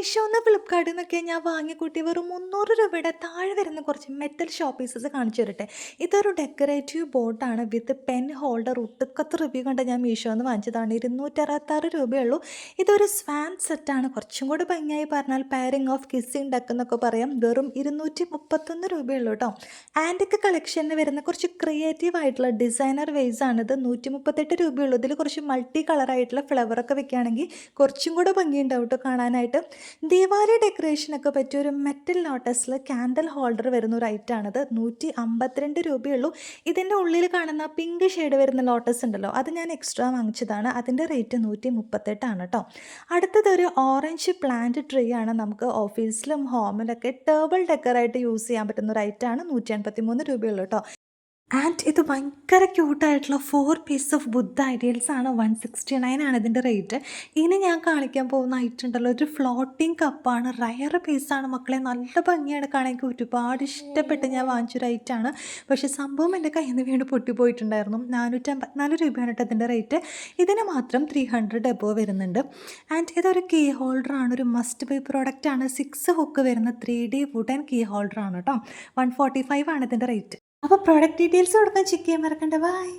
മീഷോന്ന് ഫ്ലിപ്കാർട്ടിൽ നിന്നൊക്കെ ഞാൻ വാങ്ങിക്കൂട്ടി വെറും 300 രൂപയുടെ താഴെ വരുന്ന കുറച്ച് മെറ്റൽ ഷോ പീസസ് കാണിച്ചു തരട്ടെ. ഇതൊരു ഡെക്കറേറ്റീവ് ബോർഡാണ് വിത്ത് പെൻ ഹോൾഡർ. ഒട്ടുക്കത്ത് റിവ്യൂ കണ്ട് ഞാൻ മീഷോന്ന് വാങ്ങിച്ചതാണ്. 266 രൂപയുള്ളൂ. ഇതൊരു സ്വാൻ സെറ്റാണ്. കുറച്ചും കൂടി ഭംഗിയായി പറഞ്ഞാൽ പെയറിംഗ് ഓഫ് കിസ്സിങ് ഡക്ക് എന്നൊക്കെ പറയാം. വെറും 231 രൂപയുള്ളൂ കേട്ടോ. ആൻറ്റിക്ക് കളക്ഷനിൽ വരുന്ന കുറച്ച് ക്രിയേറ്റീവ് ആയിട്ടുള്ള ഡിസൈനർ വെയ്സ് ആണിത്. 138 രൂപയുള്ളൂ. ഇതിൽ കുറച്ച് മൾട്ടി കളറായിട്ടുള്ള ഫ്ലവറൊക്കെ വെക്കുകയാണെങ്കിൽ കുറച്ചും കൂടെ ഭംഗിയുണ്ടാവും കേട്ടോ കാണാനായിട്ട്. ദീപാവലി ഡെക്കറേഷനൊക്കെ പറ്റിയ ഒരു മെറ്റൽ ലോട്ടസിൽ ക്യാൻഡൽ ഹോൾഡർ വരുന്ന ഒരു ഐറ്റാണിത്. 152 രൂപയുള്ളൂ. ഇതിൻ്റെ ഉള്ളിൽ കാണുന്ന പിങ്ക് ഷെയ്ഡ് വരുന്ന ലോട്ടസ് ഉണ്ടല്ലോ, അത് ഞാൻ എക്സ്ട്രാ വാങ്ങിച്ചതാണ്. അതിൻ്റെ റേറ്റ് 138 ആണ് കേട്ടോ. അടുത്തത് ഒരു ഓറഞ്ച് പ്ലാന്റ് ട്രീ ആണ്. നമുക്ക് ഓഫീസിലും ഹോമിലൊക്കെ ടേബിൾ ഡെക്കറായിട്ട് യൂസ് ചെയ്യാൻ പറ്റുന്ന ഒരു ഐറ്റാണ്. 183 രൂപയുള്ളൂ കേട്ടോ. ആൻഡ് ഇത് ഭയങ്കര ക്യൂട്ടായിട്ടുള്ള 4 പീസ് ഓഫ് ബുദ്ധ ഐഡിയൽസ് ആണ്. 169 ആണ് ഇതിൻ്റെ റേറ്റ്. ഇനി ഞാൻ കാണിക്കാൻ പോകുന്ന ഐറ്റം ഉണ്ടല്ലോ, ഒരു ഫ്ലോട്ടിങ് കപ്പാണ്. റയർ പീസാണ് മക്കളെ. നല്ല ഭംഗിയാണ് കാണാൻ. എനിക്ക് ഒരുപാട് ഇഷ്ടപ്പെട്ട് ഞാൻ വാങ്ങിച്ചൊരു ഐറ്റമാണ്. പക്ഷേ സംഭവം എൻ്റെ കയ്യിൽ നിന്ന് വീണ് പൊട്ടിപ്പോയിട്ടുണ്ടായിരുന്നു. 454 രൂപയാണ് കേട്ടോ ഇതിൻ്റെ റേറ്റ്. ഇതിന് മാത്രം 300 എബോവ് വരുന്നുണ്ട്. ആൻഡ് ഇതൊരു കീ ഹോൾഡറാണ്. ഒരു മസ്റ്റ് ബൈ പ്രോഡക്റ്റ് ആണ്. 6 ഹുക്ക് വരുന്ന 3D വുഡൻ കീ ഹോൾഡറാണ് കേട്ടോ. 145 ആണ് ഇതിൻ്റെ റേറ്റ്. അപ്പോൾ പ്രോഡക്റ്റ് ഡീറ്റെയിൽസ് കൊടുക്കാൻ ചെക്ക് ചെയ്യാൻ മറക്കണ്ട. ബൈ.